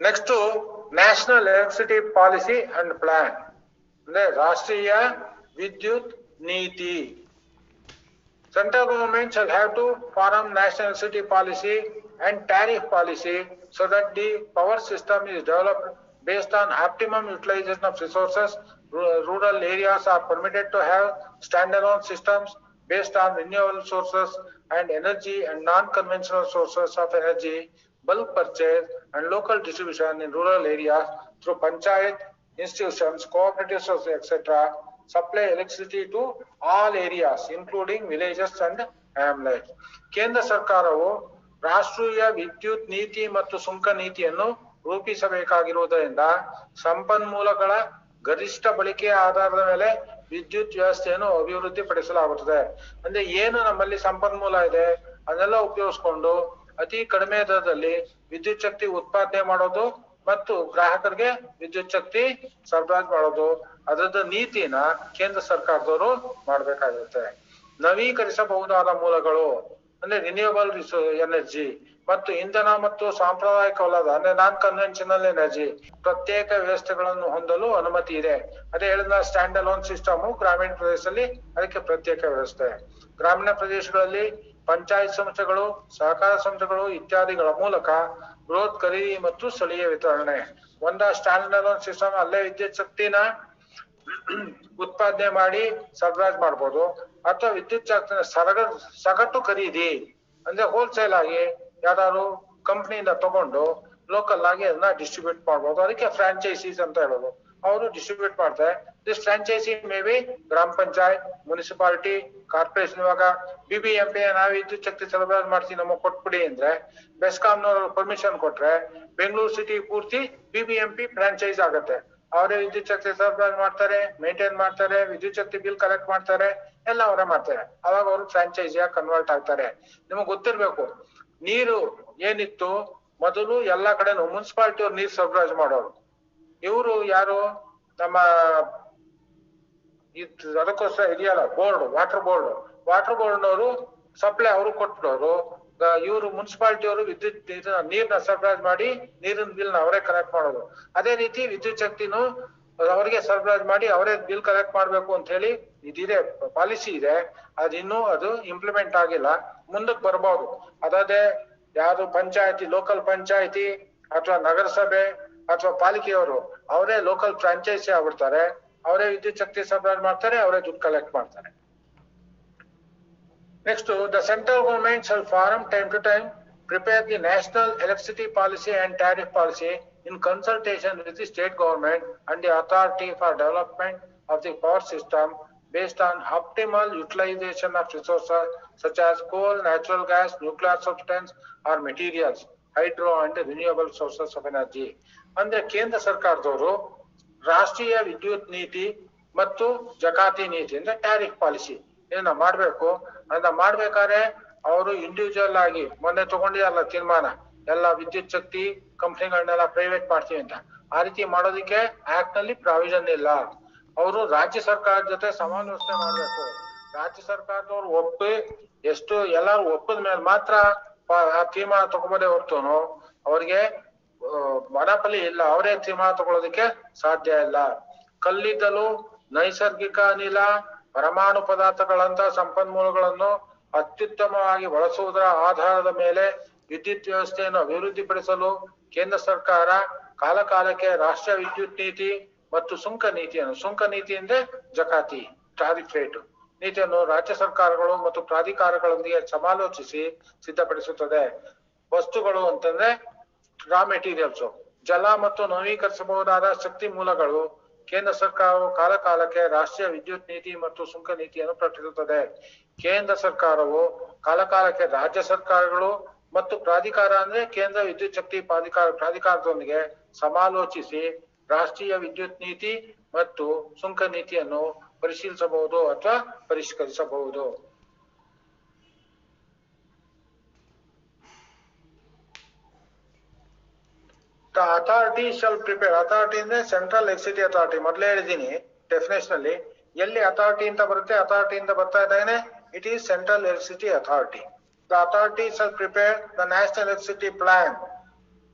Next to National Electricity Policy and Plan. Rashtriya Vidyut Niti. Central government shall have to form national electricity policy and tariff policy so that the power system is developed based on optimum utilization of resources. Rural areas are permitted to have standalone systems based on renewable sources and energy and non-conventional sources of energy, bulk purchase and local distribution in rural areas through panchayat institutions, cooperative societies, etc. supply electricity to all areas including villages and hamlets. ಕೇಂದ್ರ ಸರ್ಕಾರವು ರಾಷ್ಟ್ರೀಯ ವಿದ್ಯುತ್ ನೀತಿ ಮತ್ತು ಸುಂಕ ನೀತಿಯನ್ನು ರೂಪಿಸಬೇಕಾಗಿರುವುದರಿಂದ ಸಂಪನ್ಮೂಲಗಳ ಗರಿಷ್ಠ ಬಳಕೆಯ ಆಧಾರದ ಮೇಲೆ ವಿದ್ಯುತ್ ವ್ಯವಸ್ಥೆಯನ್ನು ಅಭಿವೃದ್ಧಿಪಡಿಸಲಾಗುತ್ತದೆ. ಅಂದ್ರೆ ಏನು ನಮ್ಮಲ್ಲಿ ಸಂಪನ್ಮೂಲ ಇದೆ ಅದನ್ನೆಲ್ಲ ಉಪಯೋಗಿಸಿಕೊಂಡು ಅತಿ ಕಡಿಮೆ ದರದಲ್ಲಿ ವಿದ್ಯುತ್ ಶಕ್ತಿ ಉತ್ಪಾದನೆ ಮಾಡೋದು ಮತ್ತು ಗ್ರಾಹಕರಿಗೆ ವಿದ್ಯುತ್ ಶಕ್ತಿ ಸರಬರಾಜು ಮಾಡೋದು, ಅದರದ ನೀತಿನ ಕೇಂದ್ರ ಸರ್ಕಾರದವರು ಮಾಡ್ಬೇಕಾಗಿರುತ್ತೆ. ನವೀಕರಿಸಬಹುದಾದ ಮೂಲಗಳು ಅಂದ್ರೆ ರಿನ್ಯೂಯಬಲ್ ಎನರ್ಜಿ ಮತ್ತು ಇಂಧನ ಮತ್ತು ಸಾಂಪ್ರದಾಯಿಕವಲ್ಲದ ಅಂದ್ರೆ ನಾನ್ ಕನ್ವೆನ್ಷನಲ್ ಎನರ್ಜಿ ಪ್ರತ್ಯೇಕ ವ್ಯವಸ್ಥೆಗಳನ್ನು ಹೊಂದಲು ಅನುಮತಿ ಇದೆ. ಅದೇ ಹೇಳಿದ ಸ್ಟ್ಯಾಂಡ್ ಅಲೋನ್ ಸಿಸ್ಟಮ್ ಗ್ರಾಮೀಣ ಪ್ರದೇಶದಲ್ಲಿ ಅದಕ್ಕೆ ಪ್ರತ್ಯೇಕ ವ್ಯವಸ್ಥೆ. ಗ್ರಾಮೀಣ ಪ್ರದೇಶಗಳಲ್ಲಿ ಪಂಚಾಯತ್ ಸಂಸ್ಥೆಗಳು, ಸಹಕಾರ ಸಂಸ್ಥೆಗಳು ಇತ್ಯಾದಿಗಳ ಮೂಲಕ ಬೃಹತ್ ಖರೀದಿ ಮತ್ತು ಸ್ಥಳೀಯ ವಿತರಣೆ. ಸ್ಟ್ಯಾಂಡ್ ಅಲೋನ್ ಸಿಸ್ಟಮ್ ಅಲ್ಲೇ ವಿದ್ಯುತ್ ಶಕ್ತಿನ ಉತ್ಪಾದನೆ ಮಾಡಿ ಸರಬರಾಜು ಮಾಡ್ಬೋದು, ಅಥವಾ ವಿದ್ಯುತ್ ಶಕ್ತಿನ ಸಗಟು ಖರೀದಿ ಅಂದ್ರೆ ಹೋಲ್ಸೇಲ್ ಆಗಿ ಯಾರು ಕಂಪ್ನಿಯಿಂದ ತಗೊಂಡು ಲೋಕಲ್ ಆಗಿ ಅದನ್ನ ಡಿಸ್ಟ್ರಿಬ್ಯೂಟ್ ಮಾಡ್ಬೋದು. ಅದಕ್ಕೆ ಫ್ರಾಂಚೈಸೀಸ್ ಅಂತ ಹೇಳೋದು. ಅವರು ಡಿಸ್ಟ್ರಿಬ್ಯೂಟ್ ಮಾಡ್ತಾರೆ. ದಿಸ್ ಫ್ರಾಂಚೈಸಿ ಮೇ ಬಿ ಗ್ರಾಮ ಪಂಚಾಯತ್, ಮುನ್ಸಿಪಾಲಿಟಿ, ಕಾರ್ಪೊರೇಷನ್. ಇವಾಗ BBMP ನಾವು ವಿದ್ಯುತ್ ಶಕ್ತಿ ಸರಬರಾಜು ಮಾಡ್ತೀವಿ ನಮಗೆ ಕೊಟ್ಬಿಡಿ ಅಂದ್ರೆ ಬೆಸ್ಕಾಂನವರು ಪರ್ಮಿಷನ್ ಕೊಟ್ರೆ ಬೆಂಗಳೂರು ಸಿಟಿ ಪೂರ್ತಿ BBMP ಫ್ರಾಂಚೈಸ್ ಆಗುತ್ತೆ. ಅವರೇ ವಿದ್ಯುತ್ ಶಕ್ತಿ ಸರಬರಾಜು ಮಾಡ್ತಾರೆ, ಮೇಂಟೈನ್ ಮಾಡ್ತಾರೆ, ವಿದ್ಯುತ್ ಶಕ್ತಿ ಬಿಲ್ ಕಲೆಕ್ಟ್ ಮಾಡ್ತಾರೆ, ಎಲ್ಲ ಅವರೇ ಮಾಡ್ತಾರೆ. ಅವಾಗ ಅವರು ಫ್ರಾಂಚೈಸಿಯಾಗಿ ಕನ್ವರ್ಟ್ ಆಗ್ತಾರೆ. ನಿಮಗ್ ಗೊತ್ತಿರ್ಬೇಕು, ನೀರು ಏನಿತ್ತು ಮೊದಲು ಎಲ್ಲಾ ಕಡೆನೂ ಮುನ್ಸಿಪಾಲಿಟಿ ಅವ್ರು ನೀರು ಸರಬರಾಜು ಮಾಡೋರು. ಇವರು ಯಾರು ನಮ್ಮ ಅದಕ್ಕೋಸ್ಕರ ಇದೆಯಲ್ಲ ಬೋರ್ಡ್, ವಾಟರ್ ಬೋರ್ಡ್ನವರು ಸಪ್ಲೈ ಅವರು ಕೊಟ್ಬಿಡೋರು. ಇವರು ಮುನ್ಸಿಪಾಲಿಟಿ ಅವರು ವಿದ್ಯುತ್ ನೀರ್ನ ಸರಬರಾಜು ಮಾಡಿ ನೀರಿನ ಬಿಲ್ ನ ಅವರೇ ಕಲೆಕ್ಟ್ ಮಾಡೋದು. ಅದೇ ರೀತಿ ವಿದ್ಯುತ್ ಶಕ್ತಿನೂ ಅವರಿಗೆ ಸರಬರಾಜು ಮಾಡಿ ಅವರೇ ಬಿಲ್ ಕಲೆಕ್ಟ್ ಮಾಡ್ಬೇಕು ಅಂತ ಹೇಳಿ ಇದಿದೆ, ಪಾಲಿಸಿ ಇದೆ. ಅದು ಇಂಪ್ಲಿಮೆಂಟ್ ಆಗಿಲ್ಲ, ಮುಂದಕ್ಕೆ ಬರ್ಬೋದು. ಅದೇ ಯಾರು ಪಂಚಾಯತಿ, ಲೋಕಲ್ ಪಂಚಾಯತಿ ಅಥವಾ ನಗರಸಭೆ ಅಥವಾ ಪಾಲಿಕೆಯವರು ಅವರೇ ಲೋಕಲ್ ಫ್ರಾಂಚೈಸಿ ಆಗ್ಬಿಡ್ತಾರೆ. ಅವರೇ ವಿದ್ಯುತ್ ಶಕ್ತಿ ಸರಬರಾಜು ಮಾಡ್ತಾರೆ, ಅವರೇ ದುಡ್ಡು ಕಲೆಕ್ಟ್ ಮಾಡ್ತಾರೆ. Next, the central government shall from time to time prepare the national electricity policy and tariff policy in consultation with the state government and the authority for development of the power system based on optimal utilization of resources such as coal, natural gas, nuclear substance or materials, hydro and renewable sources of energy. ಅಂದ್ರೆ ಕೇಂದ್ರ ಸರ್ಕಾರದವರು ರಾಷ್ಟ್ರೀಯ ವಿದ್ಯುತ್ ನೀತಿ ಮತ್ತು ಜಕಾತಿ ನೀತಿ ಅಂದ್ರೆ tariff policy ಇದನ್ನ ಮಾಡ್ಬೇಕು. ಅದನ್ನ ಮಾಡ್ಬೇಕಾದ್ರೆ ಅವರು ಇಂಡಿವಿಜುವಲ್ ಆಗಿ ಮೊನ್ನೆ ತಗೊಂಡಿರಲ್ಲ ತೀರ್ಮಾನ, ಎಲ್ಲ ವಿದ್ಯುತ್ ಶಕ್ತಿ ಕಂಪ್ನಿಗಳನ್ನೆಲ್ಲ ಪ್ರೈವೇಟ್ ಮಾಡ್ತೀವಿ ಅಂತ. ಆ ರೀತಿ ಮಾಡೋದಕ್ಕೆ ಆಕ್ಟ್ ನಲ್ಲಿ ಪ್ರಾವಿಷನ್ ಇಲ್ಲ. ಅವರು ರಾಜ್ಯ ಸರ್ಕಾರದ ಜೊತೆ ಸಮಾಲೋಚನೆ ಮಾಡ್ಬೇಕು. ರಾಜ್ಯ ಸರ್ಕಾರದವ್ರು ಎಷ್ಟು ಎಲ್ಲಾರು ಒಪ್ಪದ ಮೇಲೆ ಮಾತ್ರ ಆ ತೀರ್ಮಾನ ತಗೊಂಬೋದೇ ಹೊರ್ತುನು ಅವ್ರಿಗೆ ಮನಪಲಿ ಇಲ್ಲ, ಅವರೇ ತೀರ್ಮಾನ ತಗೊಳ್ಳೋದಕ್ಕೆ ಸಾಧ್ಯ ಇಲ್ಲ. ಕಲ್ಲಿದ್ದಲು, ನೈಸರ್ಗಿಕ ಅನಿಲ, ಪರಮಾಣು ಪದಾರ್ಥಗಳಂತ ಸಂಪನ್ಮೂಲಗಳನ್ನು ಅತ್ಯುತ್ತಮವಾಗಿ ಬಳಸುವುದರ ಆಧಾರದ ಮೇಲೆ ವಿದ್ಯುತ್ ವ್ಯವಸ್ಥೆಯನ್ನು ಅಭಿವೃದ್ಧಿಪಡಿಸಲು ಕೇಂದ್ರ ಸರ್ಕಾರ ಕಾಲಕಾಲಕ್ಕೆ ರಾಷ್ಟ್ರೀಯ ವಿದ್ಯುತ್ ನೀತಿ ಮತ್ತು ಸುಂಕ ನೀತಿ ಅಂದ್ರೆ ಜಕಾತಿ ಟಾರಿಫ್ ರೇಟ್ ನೀತಿಯನ್ನು ರಾಜ್ಯ ಸರ್ಕಾರಗಳು ಮತ್ತು ಪ್ರಾಧಿಕಾರಗಳೊಂದಿಗೆ ಸಮಾಲೋಚಿಸಿ ಸಿದ್ಧಪಡಿಸುತ್ತದೆ. ವಸ್ತುಗಳು ಅಂತಂದ್ರೆ ರಾ ಮೆಟೀರಿಯಲ್ಸ್, ಜಲ ಮತ್ತು ನವೀಕರಿಸಬಹುದಾದ ಶಕ್ತಿ ಮೂಲಗಳು. ಕೇಂದ್ರ ಸರ್ಕಾರವು ಕಾಲಕಾಲಕ್ಕೆ ರಾಷ್ಟ್ರೀಯ ವಿದ್ಯುತ್ ನೀತಿ ಮತ್ತು ಸುಂಕ ನೀತಿಯನ್ನು ಪ್ರಕಟಿಸುತ್ತದೆ. ಕೇಂದ್ರ ಸರ್ಕಾರವು ಕಾಲಕಾಲಕ್ಕೆ ರಾಜ್ಯ ಸರ್ಕಾರಗಳು ಮತ್ತು ಪ್ರಾಧಿಕಾರ ಅಂದ್ರೆ ಕೇಂದ್ರ ವಿದ್ಯುತ್ ಶಕ್ತಿ ಪ್ರಾಧಿಕಾರದೊಂದಿಗೆ ಸಮಾಲೋಚಿಸಿ ರಾಷ್ಟ್ರೀಯ ವಿದ್ಯುತ್ ನೀತಿ ಮತ್ತು ಸುಂಕ ನೀತಿಯನ್ನು ಪರಿಶೀಲಿಸಬಹುದು ಅಥವಾ ಪರಿಷ್ಕರಿಸಬಹುದು. The authority shall prepare. Authority ಅಂದ್ರೆ ಸೆಂಟ್ರಲ್ ಎಲೆಕ್ಟ್ರಿಸಿಟಿ ಅಥಾರಿಟಿ. ಮೊದಲೇ ಹೇಳಿದೀನಿ ಡೆಫಿನೇಷನ್ ಅಲ್ಲಿ ಎಲ್ಲಿ ಅಥಾರಿಟಿ ಅಂತ ಬರುತ್ತೆ, ಅಥಾರಿಟಿ ಇಂದ ಬರ್ತಾ ಇದ್ದಾನೆ, it is central electricity authority. The authority shall prepare the national electricity plan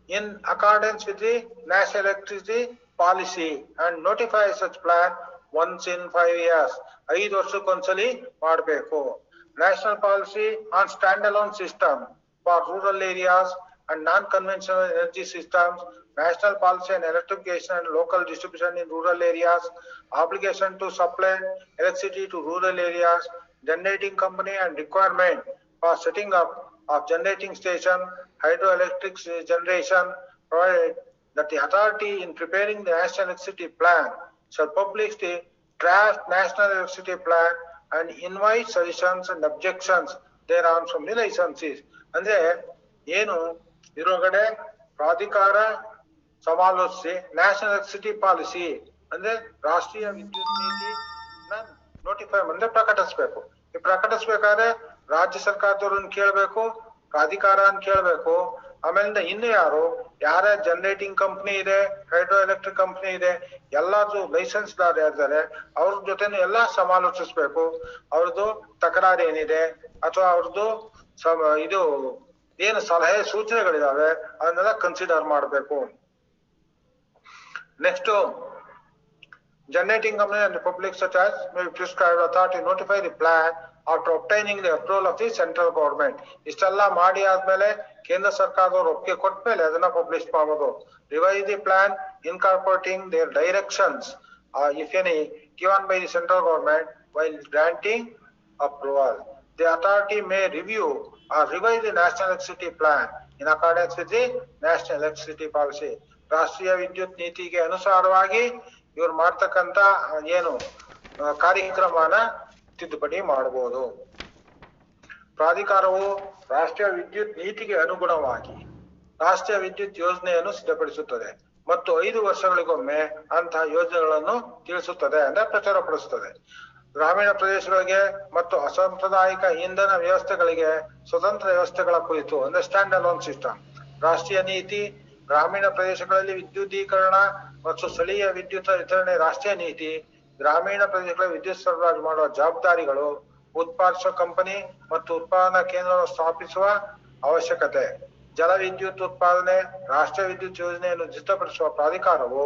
in accordance with the National Electricity Policy and notify such plan once in 5 years. 5 ವರ್ಷಕ್ಕೊಂದ್ಸಲಿ ಮಾಡಬೇಕು. National policy on standalone system for rural areas and non-conventional energy systems, national policy on electrification and local distribution in rural areas, obligation to supply electricity to rural areas, generating company and requirement for setting up of generating station, hydroelectric generation, provided that the authority in preparing the national electricity plan shall publish the draft national electricity plan and invite suggestions and objections thereon from the licensees. ಅಂದ್ರೆ ಏನು ಇರೋಗಡೆ ಪ್ರಾಧಿಕಾರ ಸಮಾಲೋಚಿಸಿ national electricity policy ಅಂದ್ರೆ ರಾಷ್ಟ್ರೀಯ ವಿದ್ಯುತ್ ನೀತಿ notify ಅಂದ್ರೆ ಪ್ರಕಟಿಸಬೇಕು. ಈ ಪ್ರಕಟಿಸಬೇಕಾದ್ರೆ ರಾಜ್ಯ ಸರ್ಕಾರದವ್ರನ್ನ ಕೇಳಬೇಕು, ಪ್ರಾಧಿಕಾರನ ಕೇಳಬೇಕು, ಆಮೇಲಿಂದ ಇನ್ನು ಯಾರ ಜನರೇಟಿಂಗ್ ಕಂಪ್ನಿ ಇದೆ, ಹೈಡ್ರೋ ಎಲೆಕ್ಟ್ರಿಕ್ ಕಂಪ್ನಿ ಇದೆ, ಎಲ್ಲಾದ್ರು ಲೈಸೆನ್ಸ್ ಇದ್ದಾರೆ ಅವ್ರ ಜೊತೆನೂ ಎಲ್ಲಾ ಸಮಾಲೋಚಿಸ್ಬೇಕು. ಅವ್ರದ್ದು ತಕರಾರು ಏನಿದೆ ಅಥವಾ ಅವ್ರದ್ದು ಇದು ಏನು ಸಲಹೆ ಸೂಚನೆಗಳಿದಾವೆ ಅದನ್ನೆಲ್ಲ ಕನ್ಸಿಡರ್ ಮಾಡಬೇಕು. Next generating company and the public such as may be prescribed authority notify the plan after obtaining the approval of the central government. ಇಷ್ಟೆಲ್ಲ ಮಾಡಿ ಆದ್ಮೇಲೆ ಕೇಂದ್ರ ಸರ್ಕಾರದವರು ಒಪ್ಪಿಗೆ ಕೊಟ್ಮೇಲೆ ಅದನ್ನ ಪಬ್ಲಿಷ್ ಮಾಡೋದು. Revise the plan incorporating their directions if any given by the central government while granting approval. The authority may review or revise the national electricity plan in accordance with the national electricity policy. ರಾಷ್ಟ್ರೀಯ ವಿದ್ಯುತ್ ನೀತಿಗೆ ಅನುಸಾರವಾಗಿ ಇವ್ರು ಮಾಡ್ತಕ್ಕಂತ ಏನು ಕಾರ್ಯಕ್ರಮನ ತಿದ್ದುಪಡಿ ಮಾಡಬಹುದು. ಪ್ರಾಧಿಕಾರವು ರಾಷ್ಟ್ರೀಯ ವಿದ್ಯುತ್ ನೀತಿಗೆ ಅನುಗುಣವಾಗಿ ರಾಷ್ಟ್ರೀಯ ವಿದ್ಯುತ್ ಯೋಜನೆಯನ್ನು ಸಿದ್ಧಪಡಿಸುತ್ತದೆ ಮತ್ತು 5 ವರ್ಷಗಳಿಗೊಮ್ಮೆ ಅಂತಹ ಯೋಜನೆಗಳನ್ನು ತಿಳಿಸುತ್ತದೆ ಅಂದ್ರೆ ಪ್ರಚಾರಪಡಿಸುತ್ತದೆ. ಗ್ರಾಮೀಣ ಪ್ರದೇಶಗಳಿಗೆ ಮತ್ತು ಅಸಾಂಪ್ರದಾಯಿಕ ಇಂಧನ ವ್ಯವಸ್ಥೆಗಳಿಗೆ ಸ್ವತಂತ್ರ ವ್ಯವಸ್ಥೆಗಳ ಕುರಿತು ಅಂದ್ರೆ ಸ್ಟ್ಯಾಂಡ್ ಅಲೋನ್ ಸಿಸ್ಟಮ್. ರಾಷ್ಟ್ರೀಯ ನೀತಿ ಗ್ರಾಮೀಣ ಪ್ರದೇಶಗಳಲ್ಲಿ ವಿದ್ಯುದೀಕರಣ ಮತ್ತು ಸ್ಥಳೀಯ ವಿದ್ಯುತ್ ವಿತರಣೆ. ರಾಷ್ಟ್ರೀಯ ನೀತಿ ಗ್ರಾಮೀಣ ಪ್ರದೇಶಗಳಲ್ಲಿ ವಿದ್ಯುತ್ ಸರಬರಾಜು ಮಾಡುವ ಜವಾಬ್ದಾರಿಗಳು, ಉತ್ಪಾದಿಸುವ ಕಂಪನಿ ಮತ್ತು ಉತ್ಪಾದನಾ ಕೇಂದ್ರವನ್ನು ಸ್ಥಾಪಿಸುವ ಅವಶ್ಯಕತೆ. ಜಲ ವಿದ್ಯುತ್ ಉತ್ಪಾದನೆ ರಾಷ್ಟ್ರೀಯ ವಿದ್ಯುತ್ ಯೋಜನೆಯನ್ನು ಸಿದ್ಧಪಡಿಸುವ ಪ್ರಾಧಿಕಾರವು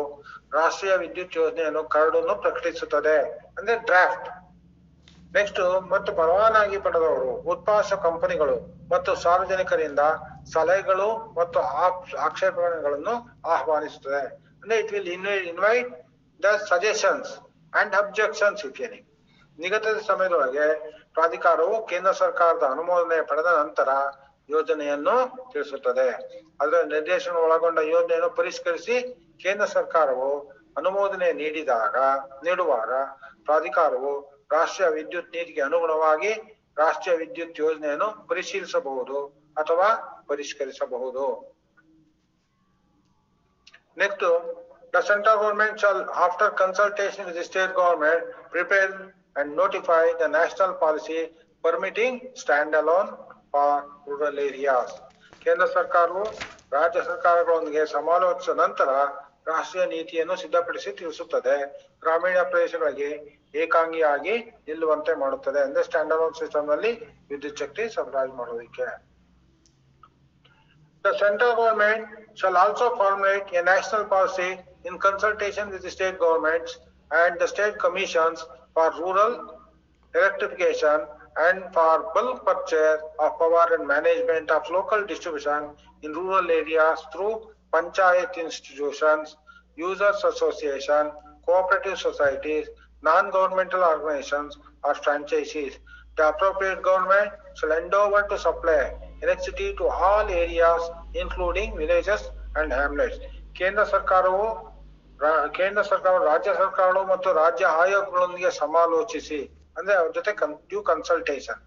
ರಾಷ್ಟ್ರೀಯ ವಿದ್ಯುತ್ ಯೋಜನೆಯನ್ನು ಕರಡನ್ನು ಪ್ರಕಟಿಸುತ್ತದೆ ಅಂದ್ರೆ ಡ್ರಾಫ್ಟ್. ನೆಕ್ಸ್ಟ್ ಮತ್ತು ಪರವಾನಗಿ ಪಡೆದವರು, ಉತ್ಪಾದಿಸುವ ಕಂಪನಿಗಳು ಮತ್ತು ಸಾರ್ವಜನಿಕರಿಂದ ಸಲಹೆಗಳು ಮತ್ತು ಆಕ್ಷೇಪಣೆಗಳನ್ನು ಆಹ್ವಾನಿಸುತ್ತದೆ ಅಂದ್ರೆ it will invite the suggestions and objections if any. ನಿಗದಿತ ಸಮಯದೊಳಗೆ ಪ್ರಾಧಿಕಾರವು ಕೇಂದ್ರ ಸರ್ಕಾರದ ಅನುಮೋದನೆ ಪಡೆದ ನಂತರ ಯೋಜನೆಯನ್ನು ತಿಳಿಸುತ್ತದೆ. ಅದರ ನಿರ್ದೇಶನ ಒಳಗೊಂಡ ಯೋಜನೆಯನ್ನು ಪರಿಷ್ಕರಿಸಿ ಕೇಂದ್ರ ಸರ್ಕಾರವು ಅನುಮೋದನೆ ನೀಡುವಾಗ ಪ್ರಾಧಿಕಾರವು ರಾಷ್ಟ್ರೀಯ ವಿದ್ಯುತ್ ನೀತಿಗೆ ಅನುಗುಣವಾಗಿ ರಾಷ್ಟ್ರೀಯ ವಿದ್ಯುತ್ ಯೋಜನೆಯನ್ನು ಪರಿಶೀಲಿಸಬಹುದು ಅಥವಾ ಪರಿಷ್ಕರಿಸಬಹುದು. Next, the central government shall, after consultation with the state government, prepare and notify the national policy permitting standalone for rural areas. ಕೇಂದ್ರ ಸರ್ಕಾರವು ರಾಜ್ಯ ಸರ್ಕಾರಗಳೊಂದಿಗೆ ಸಮಾಲೋಚಿಸಿದ ನಂತರ ರಾಷ್ಟ್ರೀಯ ನೀತಿಯನ್ನು ಸಿದ್ಧಪಡಿಸಿ ತಿಳಿಸುತ್ತದೆ. ಗ್ರಾಮೀಣ ಪ್ರದೇಶಗಳಿಗೆ ಏಕಾಂಗಿಯಾಗಿ ನಿಲ್ಲುವಂತೆ ಮಾಡುತ್ತದೆ ಅಂದ್ರೆ ಸ್ಟ್ಯಾಂಡ್ ಅಲೋನ್ ಸಿಸ್ಟಮ್ ನಲ್ಲಿ ವಿದ್ಯುತ್ ಶಕ್ತಿ ಸರಬರಾಜು ಮಾಡೋದಕ್ಕೆ. The central government shall also formulate a national policy in consultation with the state governments and the state commissions for rural electrification and for bulk purchase of power and management of local distribution in rural areas through panchayat institutions, users association, cooperative societies, non-governmental organizations or franchisees. The appropriate government shall endeavor to supply electricity to all areas including villages and hamlets. ಕೇಂದ್ರ ಸರ್ಕಾರವು ರಾಜ್ಯ ಸರ್ಕಾರಗಳು ಮತ್ತು ರಾಜ್ಯ ಆಯೋಗಗಳೊಂದಿಗೆ ಸಮಾಲೋಚಿಸಿ ಅಂದ್ರೆ ಅವ್ರ ಜೊತೆ ಡ್ಯೂ ಕನ್ಸಲ್ಟೇಷನ್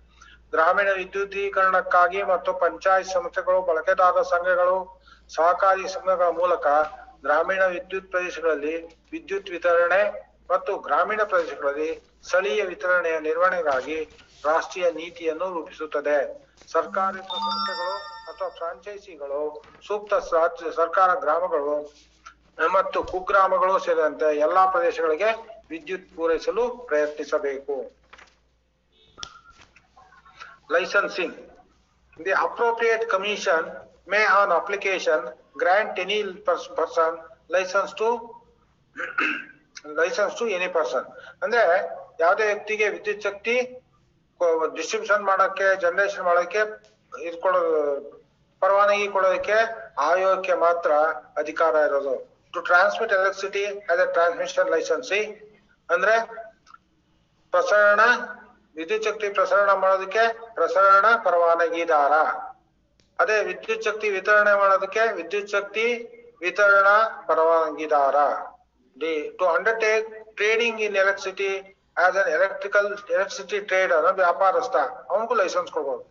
ಗ್ರಾಮೀಣ ವಿದ್ಯುದೀಕರಣಕ್ಕಾಗಿ ಮತ್ತು ಪಂಚಾಯತ್ ಸಂಸ್ಥೆಗಳು, ಬಳಕೆದಾರರ ಸಂಘಗಳು, ಸಹಕಾರಿ ಸಂಘಗಳ ಮೂಲಕ ಗ್ರಾಮೀಣ ವಿದ್ಯುತ್ ಪ್ರದೇಶಗಳಲ್ಲಿ ವಿದ್ಯುತ್ ವಿತರಣೆ ಮತ್ತು ಗ್ರಾಮೀಣ ಪ್ರದೇಶಗಳಲ್ಲಿ ಸ್ಥಳೀಯ ವಿತರಣೆಯ ನಿರ್ವಹಣೆಗಾಗಿ ರಾಷ್ಟ್ರೀಯ ನೀತಿಯನ್ನು ರೂಪಿಸುತ್ತದೆ. ಸರ್ಕಾರಿ ಸಂಸ್ಥೆಗಳು ಅಥವಾ ಫ್ರಾಂಚೈಸಿಗಳು ಸೂಕ್ತ ಸರ್ಕಾರ ಗ್ರಾಮಗಳು ಮತ್ತು ಕುಗ್ರಾಮಗಳು ಸೇರಿದಂತೆ ಎಲ್ಲಾ ಪ್ರದೇಶಗಳಿಗೆ ವಿದ್ಯುತ್ ಪೂರೈಸಲು ಪ್ರಯತ್ನಿಸಬೇಕು. Licensing. The appropriate commission may on application grant any person license to any person. ಅಂದ್ರೆ ಯಾವುದೇ ವ್ಯಕ್ತಿಗೆ ವಿದ್ಯುತ್ ಶಕ್ತಿ ಡಿಸ್ಟ್ರಿಬ್ಯೂಷನ್ ಮಾಡಕ್ಕೆ ಜನರೇಷನ್ ಮಾಡಕ್ಕೆ ಪರವಾನಗಿ ಕೊಡೋದಕ್ಕೆ ಆಯೋಗಕ್ಕೆ ಮಾತ್ರ ಅಧಿಕಾರ ಇರೋದು. To transmit electricity as a transmission licensee ಅಂದ್ರೆ ಪ್ರಸರಣ ವಿದ್ಯುತ್ ಶಕ್ತಿ ಪ್ರಸರಣ ಮಾಡೋದಕ್ಕೆ ಪ್ರಸರಣ ಪರವಾನಗಿದಾರ. ಅದೇ ವಿದ್ಯುತ್ ಶಕ್ತಿ ವಿತರಣೆ ಮಾಡೋದಕ್ಕೆ ವಿದ್ಯುತ್ ಶಕ್ತಿ ವಿತರಣಾ ಪರವಾನಗಿದಾರ. To undertake trading in electricity as an electricity trader ವ್ಯಾಪಾರಸ್ಥ ಅವನಿಗೂ ಲೈಸೆನ್ಸ್ ಕೊಡ್ಬೋದು.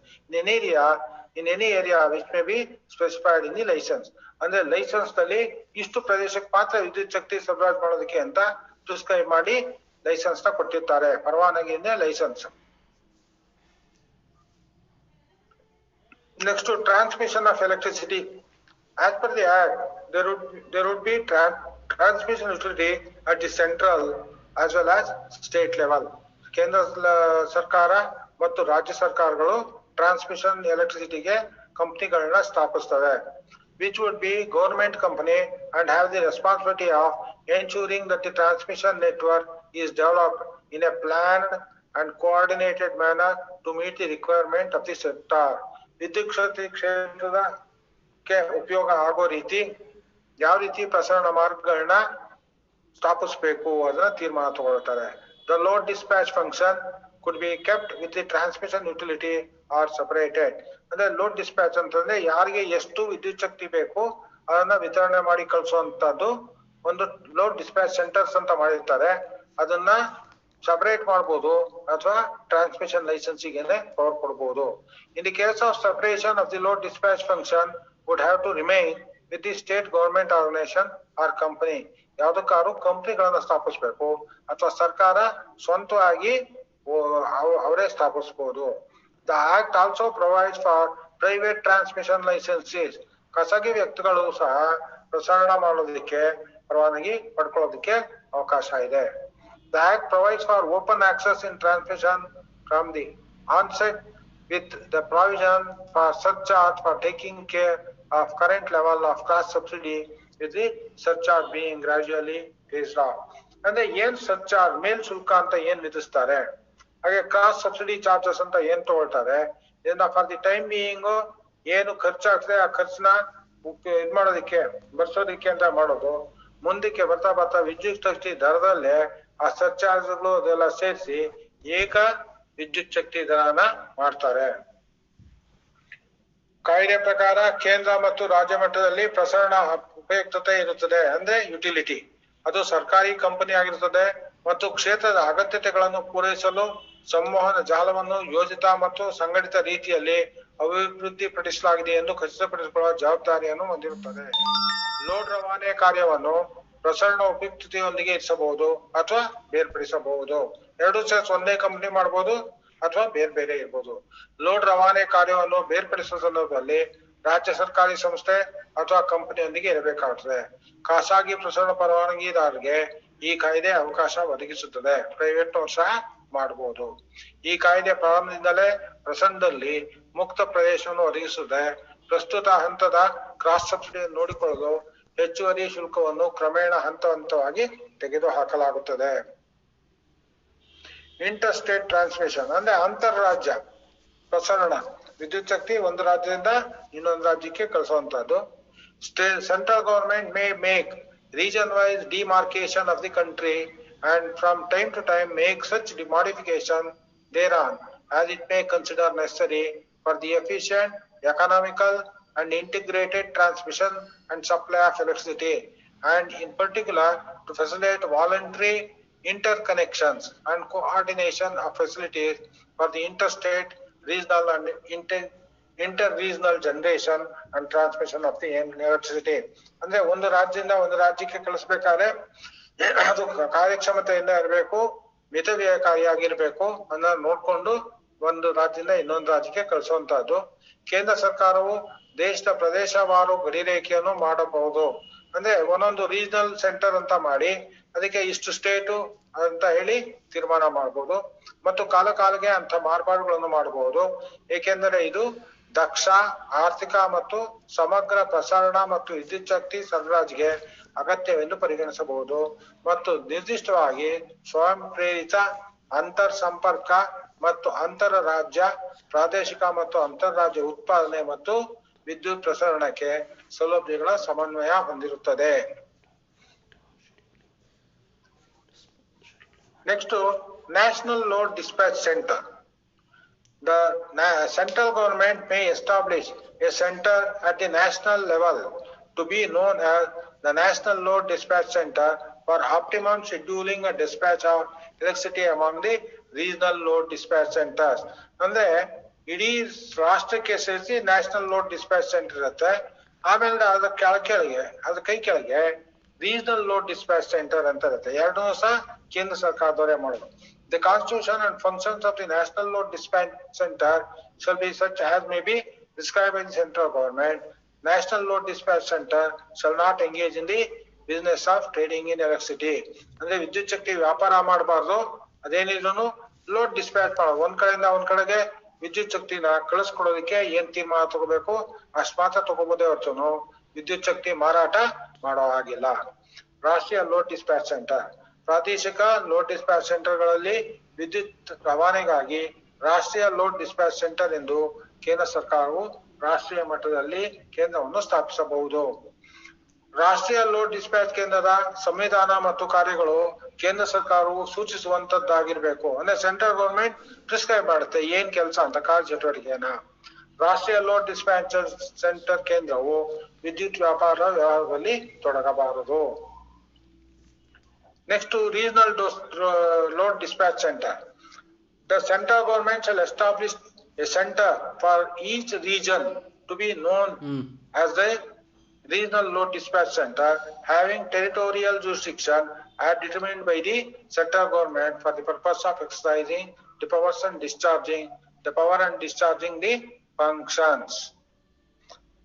in any area which may be specified in the license. ಅಂದ್ರೆ ಲೈಸೆನ್ಸ್ ನಲ್ಲಿ ಇಷ್ಟು ಪ್ರದೇಶಕ್ಕೆ ಮಾತ್ರ ವಿದ್ಯುತ್ ಶಕ್ತಿ ಸರಬರಾಜು ಮಾಡೋದಕ್ಕೆ ಅಂತ ಪ್ರಿಸ್ಕ್ರೈಬ್ ಮಾಡಿ ಲೈಸೆನ್ಸ್ ನ ಕೊಟ್ಟಿರ್ತಾರೆ. ಪರವಾನಗಿಯಿಂದ licence. Next to transmission of electricity. As per the act, there would be transmission utility at the central as well as state level. ಕೇಂದ್ರ ಸರ್ಕಾರ ಮತ್ತು ರಾಜ್ಯ ಸರ್ಕಾರಗಳು transmission ಎಲೆಕ್ಟ್ರಿಸಿಟಿಗೆ ಕಂಪನಿಗಳನ್ನ ಸ್ಥಾಪಿಸ್ತವೆ. Which would be government company and have the responsibility of ensuring that the transmission network is developed in a planned and coordinated manner to meet the requirement of the sector. ವಿದ್ಯುತ್ ಶಕ್ತಿ ಕ್ಷೇತ್ರಕ್ಕೆ ಉಪಯೋಗ ಆಗೋ ರೀತಿ ಯಾವ ರೀತಿ ಪ್ರಸರಣ ಮಾರ್ಗಗಳನ್ನ ಸ್ಥಾಪಿಸಬೇಕು ಅದನ್ನ ತೀರ್ಮಾನ ತಗೊಳ್ತಾರೆ. The load dispatch function could be kept with the transmission utility or separated. ಅಂದ್ರೆ ಲೋಡ್ ಡಿಸ್ಪ್ಯಾಚ್ ಅಂತಂದ್ರೆ ಯಾರಿಗೆ ಎಷ್ಟು ವಿದ್ಯುತ್ ಶಕ್ತಿ ಬೇಕು ಅದನ್ನ ವಿತರಣೆ ಮಾಡಿ ಕಳಿಸುವಂತದ್ದು ಒಂದು ಲೋಡ್ ಡಿಸ್ಪ್ಯಾಚ್ ಸೆಂಟರ್ಸ್ ಅಂತ ಮಾಡಿರ್ತಾರೆ. ಅದನ್ನ ಸಪರೇಟ್ ಮಾಡಬಹುದು ಅಥವಾ ಟ್ರಾನ್ಸ್ಮಿಷನ್ ಲೈಸೆನ್ಸಿಗೆ ಪವರ್ ಕೊಡಬಹುದು. In the case of separation of the load dispatch function would have to remain with the state government organization or company. ಯಾವ್ದಕ್ಕಾರು ಕಂಪನಿಗಳನ್ನ ಸ್ಥಾಪಿಸಬೇಕು ಅಥವಾ ಸರ್ಕಾರ ಸ್ವಂತವಾಗಿ ಅವರೇ ಸ್ಥಾಪಿಸಬಹುದು. The act also provides for private transmission licenses. ಖಾಸಗಿ ವ್ಯಕ್ತಿಗಳು ಸಹ ಪ್ರಸಾರಣ ಮಾಡೋದಕ್ಕೆ ಪರವಾನಗಿ ಪಡ್ಕೊಳ್ಳೋದಕ್ಕೆ ಅವಕಾಶ ಇದೆ. The act provides for open access in transmission from the onset with the provision for surcharge for taking care of current level of cross subsidy with the surcharge being gradually phased off. ಅಂದ್ರೆ ಏನ್ surcharge ಮೇಲ್ ಶುಲ್ಕ ಅಂತ ಏನ್ ವಿಧಿಸ್ತಾರೆ ಹಾಗೆ cross subsidy charges ಅಂತ ಏನ್ ತಗೊಳ್ತಾರೆ ಇದನ್ನ ಫಾರ್ ದಿ ಟೈಮ್ ಬೀಯಿಂಗ್ ಏನು ಖರ್ಚಾಗ್ತದೆ ಆ ಖರ್ಚನ್ನ ಇದ್ ಮಾಡೋದಕ್ಕೆ ಬರ್ಸೋದಿಕ್ಕೆ ಅಂತ ಮಾಡೋದು. ಮುಂದಕ್ಕೆ ಬರ್ತಾ ಬರ್ತಾ ವಿದ್ಯುತ್ ಶಕ್ತಿ ದರದಲ್ಲೇ ಆ ಸರ್ಚಾರ್ಜ್ಗಳು ಅದೆಲ್ಲ ಸೇರಿಸಿ ಏಕ ವಿದ್ಯುತ್ ಶಕ್ತಿ ದರನ ಮಾಡ್ತಾರೆ. ಕಾಯ್ದೆ ಪ್ರಕಾರ ಕೇಂದ್ರ ಮತ್ತು ರಾಜ್ಯ ಮಟ್ಟದಲ್ಲಿ ಪ್ರಸರಣ ಉಪಯುಕ್ತತೆ ಇರುತ್ತದೆ ಅಂದ್ರೆ ಯುಟಿಲಿಟಿ. ಅದು ಸರ್ಕಾರಿ ಕಂಪನಿ ಆಗಿರುತ್ತದೆ ಮತ್ತು ಕ್ಷೇತ್ರದ ಅಗತ್ಯತೆಗಳನ್ನು ಪೂರೈಸಲು ಸಂವಹನ ಜಾಲವನ್ನು ಯೋಜಿತ ಮತ್ತು ಸಂಘಟಿತ ರೀತಿಯಲ್ಲಿ ಅಭಿವೃದ್ಧಿ ಪಡಿಸಲಾಗಿದೆ ಎಂದು ಖಚಿತಪಡಿಸಿಕೊಳ್ಳುವ ಜವಾಬ್ದಾರಿಯನ್ನು ಹೊಂದಿರುತ್ತದೆ. ಲೋಡ್ ರವಾನೆ ಕಾರ್ಯವನ್ನು ಪ್ರಸರಣ ಉಪಯುಕ್ತತೆಯೊಂದಿಗೆ ಇರಿಸಬಹುದು ಅಥವಾ ಬೇರ್ಪಡಿಸಬಹುದು. ಎರಡು ಸೇರ್ಸ್ ಒಂದೇ ಕಂಪನಿ ಮಾಡಬಹುದು ಅಥವಾ ಬೇರೆ ಬೇರೆ ಇರ್ಬೋದು. ಲೋಡ್ ರವಾನೆ ಕಾರ್ಯವನ್ನು ಬೇರ್ಪಡಿಸುವ ಸಂದರ್ಭದಲ್ಲಿ ರಾಜ್ಯ ಸರ್ಕಾರಿ ಸಂಸ್ಥೆ ಅಥವಾ ಕಂಪನಿಯೊಂದಿಗೆ ಇರಬೇಕಾಗುತ್ತದೆ. ಖಾಸಗಿ ಪ್ರಸರಣ ಪರವಾನಗಿದಾರರಿಗೆ ಈ ಕಾಯ್ದೆ ಅವಕಾಶ ಒದಗಿಸುತ್ತದೆ. ಪ್ರೈವೇಟ್ ನವರು ಸಹ ಮಾಡಬಹುದು. ಈ ಕಾಯ್ದೆ ಪ್ರಾರಂಭದಿಂದಲೇ ಪ್ರಸರಣದಲ್ಲಿ ಮುಕ್ತ ಪ್ರದೇಶವನ್ನು ಒದಗಿಸುತ್ತದೆ. ಪ್ರಸ್ತುತ ಹಂತದ ಕ್ರಾಸ್ ಸಬ್ಸಿಡಿಯನ್ನು ನೋಡಿಕೊಳ್ಳಲು ಹೆಚ್ಚುವರಿ ಶುಲ್ಕವನ್ನು ಕ್ರಮೇಣ ಹಂತ ಹಂತವಾಗಿ ತೆಗೆದು ಹಾಕಲಾಗುತ್ತದೆ. ಇಂಟರ್ ಸ್ಟೇಟ್ ಟ್ರಾನ್ಸ್ಮಿಷನ್ ಅಂದ್ರೆ ಅಂತರ್ರಾಜ್ಯ ಪ್ರಸರಣ ವಿದ್ಯುತ್ ಶಕ್ತಿ ಒಂದು ರಾಜ್ಯದಿಂದ ಇನ್ನೊಂದು ರಾಜ್ಯಕ್ಕೆ ಕಳಿಸುವಂತಹದ್ದು. Central government may make region wise demarcation of the country and from time to time make such modification thereon as it may consider necessary for the efficient, economical and integrated transmission and supply of electricity, and in particular to facilitate voluntary interconnections and coordination of facilities for the interstate, regional and inter-regional generation and transmission of the electricity. ಅಂದ್ರೆ ಒಂದು ರಾಜ್ಯದಿಂದ ಒಂದು ರಾಜ್ಯಕ್ಕೆ ಕಳಿಸ್ಬೇಕಾದ್ರೆ ಅದು ಕಾರ್ಯಕ್ಷಮತೆಯಿಂದ ಇರಬೇಕು, ಮಿತವ್ಯಯಕಾರಿಯಾಗಿರ್ಬೇಕು ಅನ್ನೋ ನೋಡ್ಕೊಂಡು ಒಂದು ರಾಜ್ಯದಿಂದ ಇನ್ನೊಂದು ರಾಜ್ಯಕ್ಕೆ ಕಳಿಸುವಂತಹದ್ದು. ಕೇಂದ್ರ ಸರ್ಕಾರವು ದೇಶದ ಪ್ರದೇಶವಾರು ಗಡಿರೇಖೆಯನ್ನು ಮಾಡಬಹುದು. ಅಂದ್ರೆ ಒಂದೊಂದು ರೀಜನಲ್ ಸೆಂಟರ್ ಅಂತ ಮಾಡಿ ಅದಕ್ಕೆ ಇಷ್ಟು ಸ್ಟೇಟು ಅಂತ ಹೇಳಿ ತೀರ್ಮಾನ ಮಾಡಬಹುದು ಮತ್ತು ಕಾಲ ಕಾಲಕ್ಕೆ ಅಂತ ಮಾರ್ಪಾಡುಗಳನ್ನು ಮಾಡಬಹುದು. ಏಕೆಂದರೆ ಇದು ದಕ್ಷ ಆರ್ಥಿಕ ಮತ್ತು ಸಮಗ್ರ ಪ್ರಸಾರಣ ಮತ್ತು ವಿದ್ಯುತ್ ಶಕ್ತಿ ಸರಬರಾಜಿಗೆ ಅಗತ್ಯವೆಂದು ಪರಿಗಣಿಸಬಹುದು ಮತ್ತು ನಿರ್ದಿಷ್ಟವಾಗಿ ಸ್ವಯಂ ಪ್ರೇರಿತ ಅಂತರ್ ಸಂಪರ್ಕ ಮತ್ತು ಅಂತರ ರಾಜ್ಯ ಪ್ರಾದೇಶಿಕ ಮತ್ತು ಅಂತಾರಾಜ್ಯ ಉತ್ಪಾದನೆ ಮತ್ತು ವಿದ್ಯುತ್ ಪ್ರಸರಣಕ್ಕೆ ಸೌಲಭ್ಯಗಳ ಸಮನ್ವಯ ಹೊಂದಿರುತ್ತದೆ. Next, National Load Dispatch Center. The central government may establish a center at the national level to be known as the National Load Dispatch Center for optimum scheduling and dispatch of electricity among the regional load dispatch centers. ಅಂದ್ರೆ ಇಡೀ ರಾಷ್ಟ್ರಕ್ಕೆ ಸೇರಿಸಿ national load dispatch centre ಇರುತ್ತೆ. ಆಮೇಲೆ ಅದ್ರ ಕೆಳಗೆ ಅದ್ರ ಕೈ ಕೆಳಗೆ ರೀಜನಲ್ ಲೋಡ್ ಡಿಸ್ಪ್ಯಾಚ್ ಸೆಂಟರ್ ಅಂತ ಇರುತ್ತೆ. ಎರಡೂ ಸಹ ಕೇಂದ್ರ ಸರ್ಕಾರದವರೇ ಮಾಡೋದು. The constitution and functions of the National Load Dispatch Center shall be such as may be prescribed by the central government. National Load Dispatch Center shall not engage in the business of trading in electricity. ಅಂದ್ರೆ ವಿದ್ಯುತ್ ಶಕ್ತಿ ವ್ಯಾಪಾರ ಮಾಡಬಾರ್ದು. ಅದೇನಿದ್ರು load dispatch ಮಾಡೋದು. ಒಂದ್ ಕಡೆಯಿಂದ ಒಂದ್ ಕಡೆಗೆ ವಿದ್ಯುತ್ ಶಕ್ತಿನ ಕಳಿಸ್ಕೊಡೋದಕ್ಕೆ ಏನ್ ತೀರ್ಮಾನ ತಗೋಬೇಕು ಅಷ್ಟು ಮಾತ್ರ ತಗೋಬೋದೇ ಹೊರತು ವಿದ್ಯುತ್ ಶಕ್ತಿ ಮಾರಾಟ ಮಾಡೋ ಹಾಗಿಲ್ಲ. ರಾಷ್ಟ್ರೀಯ ಲೋಡ್ ಡಿಸ್ಪ್ಯಾಚ್ ಸೆಂಟರ್ ಪ್ರಾದೇಶಿಕ ಲೋಡ್ ಡಿಸ್ಪ್ಯಾಚ್ ಸೆಂಟರ್ಗಳಲ್ಲಿ ವಿದ್ಯುತ್ ರವಾನೆಗಾಗಿ ರಾಷ್ಟ್ರೀಯ ಲೋಡ್ ಡಿಸ್ಪ್ಯಾಚ್ ಸೆಂಟರ್ ಎಂದು ಕೇಂದ್ರ ಸರ್ಕಾರವು ರಾಷ್ಟ್ರೀಯ ಮಟ್ಟದಲ್ಲಿ ಕೇಂದ್ರವನ್ನು ಸ್ಥಾಪಿಸಬಹುದು. ರಾಷ್ಟ್ರೀಯ ಲೋಡ್ ಡಿಸ್ಪ್ಯಾಚ್ ಕೇಂದ್ರದ ಸಂವಿಧಾನ ಮತ್ತು ಕಾರ್ಯಗಳು ಕೇಂದ್ರ ಸರ್ಕಾರವು ಸೂಚಿಸುವಂತದ್ದಾಗಿರ್ಬೇಕು. ಅಂದ್ರೆ ಸೆಂಟ್ರಲ್ ಗವರ್ಮೆಂಟ್ ಪ್ರಿಸ್ಕ್ರೈಬ್ ಮಾಡುತ್ತೆ ಏನ್ ಕೆಲಸ ಅಂತ ಕಾರ್ಯಚಟುವಟಿಕೆಯನ್ನ. ರಾಷ್ಟ್ರೀಯ ಲೋಡ್ ಡಿಸ್ಪ್ಯಾಚ್ ಸೆಂಟರ್ ಕೇಂದ್ರವು ವಿದ್ಯುತ್ ವ್ಯಾಪಾರದಲ್ಲಿ ತೊಡಗಬಾರದು. Next to regional load dispatch center. The central government shall establish a center for each region to be known as the regional load dispatch center having territorial jurisdiction as determined by the central government for the purpose of exercising the powers and discharging the functions.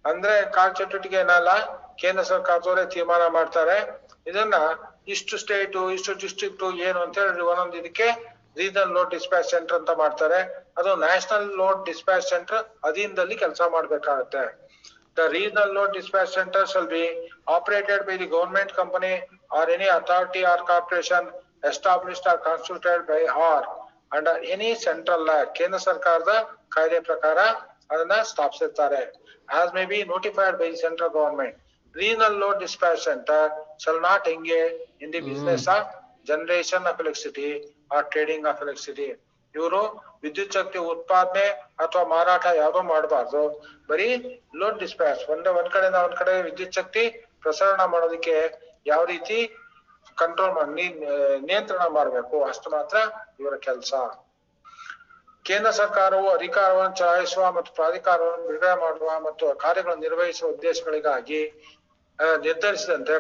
ಅಂದ್ರೆ ಕಾರ್ಯಚಟುವಟಿಕೆ ಏನಲ್ಲ ಕೇಂದ್ರ ಸರ್ಕಾರದವರೇ ತೀರ್ಮಾನ ಮಾಡ್ತಾರೆ. ಇದನ್ನ ಇಷ್ಟು state ಇಷ್ಟು district ಏನು ಅಂತ ಹೇಳಿ ಒಂದೊಂದು ಇದಕ್ಕೆ ರೀಜನಲ್ ಲೋಡ್ ಡಿಸ್ಪ್ಯಾಚ್ ಸೆಂಟರ್ ಅಂತ ಮಾಡ್ತಾರೆ. ಅದು ನ್ಯಾಷನಲ್ ಲೋಡ್ ಡಿಸ್ಪ್ಯಾಚ್ ಸೆಂಟರ್ ಅಧೀನದಲ್ಲಿ ಕೆಲಸ ಮಾಡ್ಬೇಕಾಗತ್ತೆ. The regional load dispatch center shall be operated by the government company or any authority or corporation established or constituted by or under any central law. ಕೇಂದ್ರ ಸರ್ಕಾರದ ಕಾಯ್ದೆ ಪ್ರಕಾರ ಅದನ್ನ ಸ್ಥಾಪಿಸಿರ್ತಾರೆ. As may be notified by the central government. Regional load dispatch center shall not engage in the business of generation of electricity or trading of electricity. ಇವರು ವಿದ್ಯುತ್ ಶಕ್ತಿ ಉತ್ಪಾದನೆ ಅಥವಾ ಮಾರಾಟ ಯಾವ್ದೋ ಮಾಡಬಾರ್ದು. ಬರೀ ಲೋಡ್ ಡಿಸ್ಪ್ಯಾಚ್ ಒಂದ್ ಕಡೆಯಿಂದ ಒಂದ್ ಕಡೆ ವಿದ್ಯುತ್ ಶಕ್ತಿ ಪ್ರಸರಣ ಮಾಡೋದಕ್ಕೆ ಯಾವ ರೀತಿ ಕಂಟ್ರೋಲ್ ನಿಯಂತ್ರಣ ಮಾಡಬೇಕು ಅಷ್ಟು ಮಾತ್ರ ಇವರ ಕೆಲಸ. ಕೇಂದ್ರ ಸರ್ಕಾರವು ಅಧಿಕಾರವನ್ನು ಚಲಾಯಿಸುವ ಮತ್ತು ಪ್ರಾಧಿಕಾರವನ್ನು ಬಿಡುಗಡೆ ಮಾಡುವ ಮತ್ತು ಕಾರ್ಯಗಳನ್ನು ನಿರ್ವಹಿಸುವ ಉದ್ದೇಶಗಳಿಗಾಗಿ ನಿರ್ಧರಿಸಿದಂತೆ